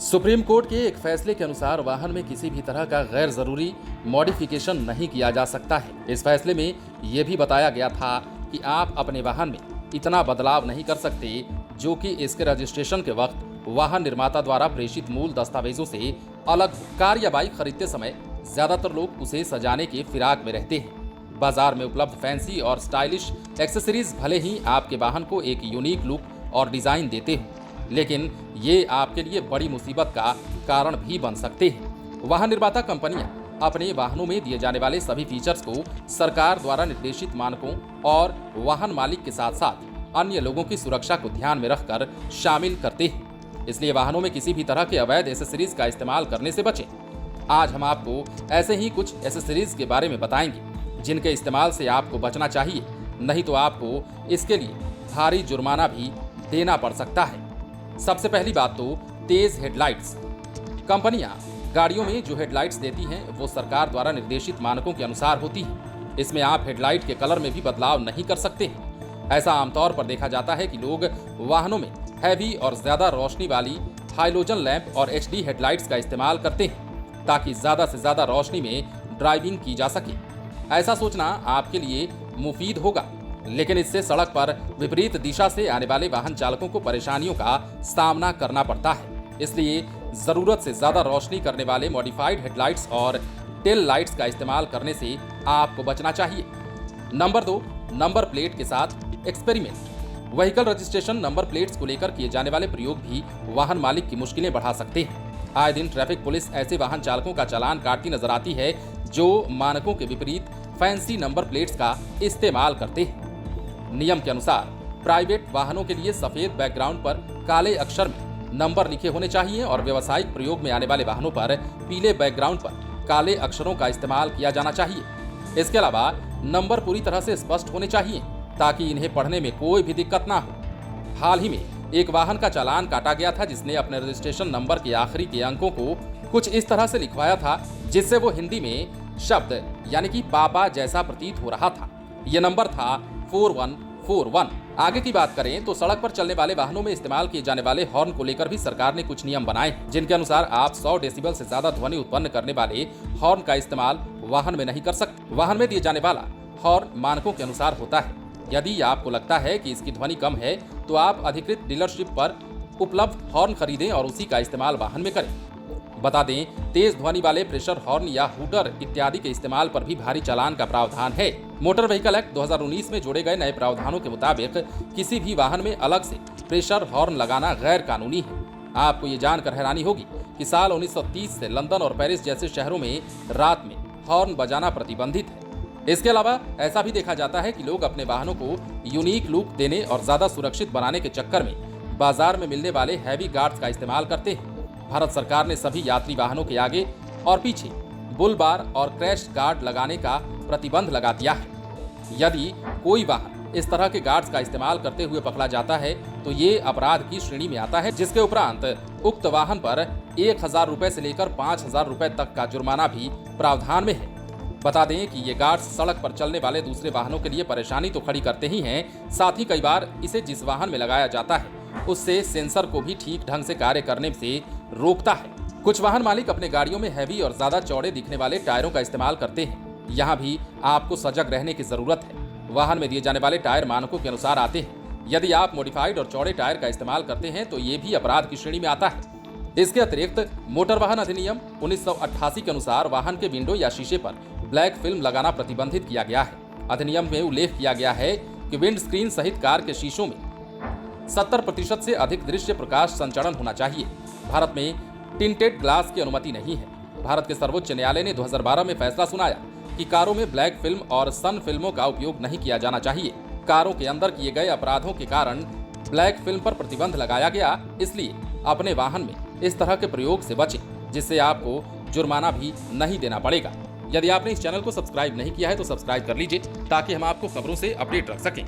Supreme court के एक फैसले के अनुसार वाहन में किसी भी तरह का गैर जरूरी मॉडिफिकेशन नहीं किया जा सकता है। इस फैसले में यह भी बताया गया था कि आप अपने वाहन में इतना बदलाव नहीं कर सकते जो कि इसके रजिस्ट्रेशन के वक्त वाहन निर्माता द्वारा प्रेषित मूल दस्तावेजों से अलग हो। कार या बाइक खरीदते समय ज्यादातर लोग उसे सजाने के फिराक में रहते हैं। बाजार में उपलब्ध फैंसी और स्टाइलिश एक्सेसरीज भले ही आपके वाहन को एक यूनिक लुक और डिजाइन देते हों, लेकिन ये आपके लिए बड़ी मुसीबत का कारण भी बन सकते हैं। वाहन निर्माता कंपनियां अपने वाहनों में दिए जाने वाले सभी फीचर्स को सरकार द्वारा निर्देशित मानकों और वाहन मालिक के साथ साथ अन्य लोगों की सुरक्षा को ध्यान में रखकर शामिल करते हैं। इसलिए वाहनों में किसी भी तरह के अवैध एसेसरीज का इस्तेमाल करने से बचें। आज हम आपको ऐसे ही कुछ एसेसरीज के बारे में बताएंगे जिनके इस्तेमाल से आपको बचना चाहिए, नहीं तो आपको इसके लिए भारी जुर्माना भी देना पड़ सकता है। सबसे पहली बात तो तेज हेडलाइट्स। कंपनियां गाड़ियों में जो हेडलाइट्स देती हैं वो सरकार द्वारा निर्देशित मानकों के अनुसार होती हैं। इसमें आप हेडलाइट के कलर में भी बदलाव नहीं कर सकते हैं। ऐसा आमतौर पर देखा जाता है कि लोग वाहनों में हैवी और ज्यादा रोशनी वाली हाइलोजन लैंप और एचडी हेडलाइट्स का इस्तेमाल करते हैं ताकि ज्यादा से ज्यादा रोशनी में ड्राइविंग की जा सके। ऐसा सोचना आपके लिए मुफीद होगा, लेकिन इससे सड़क पर विपरीत दिशा से आने वाले वाहन चालकों को परेशानियों का सामना करना पड़ता है। इसलिए जरूरत से ज्यादा रोशनी करने वाले मॉडिफाइड हेडलाइट्स और टेल लाइट्स का इस्तेमाल करने से आपको बचना चाहिए। नंबर 2, नंबर प्लेट के साथ experiment. Vehicle registration number plates को लेकर किए जाने वाले प्रयोग भी वाहन मालिक की मुश्किलें बढ़ा सकते हैं। आए दिन ट्रैफिक पुलिस ऐसे वाहन चालकों का चालान काटती नजर आती है जो मानकों के विपरीत फैंसी नंबर प्लेट्स का इस्तेमाल करते हैं। नियम के अनुसार प्राइवेट वाहनों के लिए सफेद बैकग्राउंड पर काले अक्षर में नंबर लिखे होने चाहिए और व्यावसायिक प्रयोग में आने वाले वाहनों पर पीले बैकग्राउंड पर काले अक्षरों का इस्तेमाल किया जाना चाहिए। इसके अलावा नंबर पूरी तरह से स्पष्ट होने चाहिए ताकि इन्हें पढ़ने में कोई भी दिक्कत ना हो। हाल ही में एक वाहन का चालान काटा गया था जिसने अपने रजिस्ट्रेशन नंबर के आखिरी के अंकों को कुछ इस तरह से लिखवाया था जिससे वो हिंदी में शब्द यानी कि पापा जैसा प्रतीत हो रहा था। यह नंबर था 4141। आगे की बात करें तो सड़क पर चलने वाले वाहनों में इस्तेमाल किए जाने वाले हॉर्न को लेकर भी सरकार ने कुछ नियम बनाए हैं, जिनके अनुसार आप 100 डेसिबल से ज्यादा ध्वनि उत्पन्न करने वाले हॉर्न का इस्तेमाल वाहन में नहीं कर सकते। वाहन में दिए जाने वाला हॉर्न मानकों के अनुसार होता है। यदि आपको लगता है कि इसकी ध्वनि कम है तो आप अधिकृत डीलरशिप पर उपलब्ध हॉर्न खरीदें और उसी का इस्तेमाल वाहन में करें। बता दें, तेज ध्वनि वाले प्रेशर हॉर्न या हूटर इत्यादि के इस्तेमाल पर भी भारी चालान का प्रावधान है। मोटर व्हीकल एक्ट 2019 में जोड़े गए नए प्रावधानों के मुताबिक किसी भी वाहन में अलग से प्रेशर हॉर्न लगाना गैर कानूनी है। आपको ये जानकर हैरानी होगी कि साल 1930 से लंदन और पेरिस जैसे शहरों में रात में हॉर्न बजाना प्रतिबंधित है। इसके अलावा ऐसा भी देखा जाता है कि लोग अपने वाहनों को यूनिक लुक देने और ज्यादा सुरक्षित बनाने के चक्कर में बाजार में मिलने वाले हैवी गार्ड्स का इस्तेमाल करते हैं। भारत सरकार ने सभी यात्री वाहनों के आगे और पीछे बुल बार और क्रैश गार्ड लगाने का प्रतिबंध लगा दिया है। यदि कोई वाहन इस तरह के गार्ड्स का इस्तेमाल करते हुए पकड़ा जाता है तो ये अपराध की श्रेणी में आता है, जिसके उपरांत उक्त वाहन पर 1000 रुपए से लेकर 5000 रुपए तक का जुर्माना भी प्रावधान में है। बता दें कि ये गार्ड्स सड़क पर चलने वाले दूसरे वाहनों के लिए परेशानी तो खड़ी करते ही हैं, साथ ही कई बार इसे जिस वाहन में लगाया जाता है उससे सेंसर को भी ठीक ढंग से कार्य करने से रोकता है। कुछ वाहन मालिक अपने गाड़ियों में हैवी और ज्यादा चौड़े दिखने वाले टायरों का इस्तेमाल करते हैं। यहाँ भी आपको सजग रहने की जरूरत है। वाहन में दिए जाने वाले टायर मानकों के अनुसार आते हैं। यदि आप मॉडिफाइड और चौड़े टायर का इस्तेमाल करते हैं तो ये भी अपराध की श्रेणी में आता है। इसके अतिरिक्त मोटर वाहन अधिनियम 1988 के अनुसार वाहन के विंडो या शीशे पर ब्लैक फिल्म लगाना प्रतिबंधित किया गया है। अधिनियम में उल्लेख किया गया है कि विंड स्क्रीन सहित कार के शीशों में 70% से अधिक दृश्य प्रकाश संचरण होना चाहिए। भारत में टिंटेड ग्लास की अनुमति नहीं है। भारत के सर्वोच्च न्यायालय ने 2012 में फैसला सुनाया कि कारों में ब्लैक फिल्म और सन फिल्मों का उपयोग नहीं किया जाना चाहिए। कारों के अंदर किए गए अपराधों के कारण ब्लैक फिल्म पर प्रतिबंध लगाया गया। इसलिए अपने वाहन में इस तरह के प्रयोग से बचें, जिससे आपको जुर्माना भी नहीं देना पड़ेगा। यदि आपने इस चैनल को सब्सक्राइब नहीं किया है तो सब्सक्राइब कर लीजिए ताकि हम आपको खबरों से अपडेट रख सकें।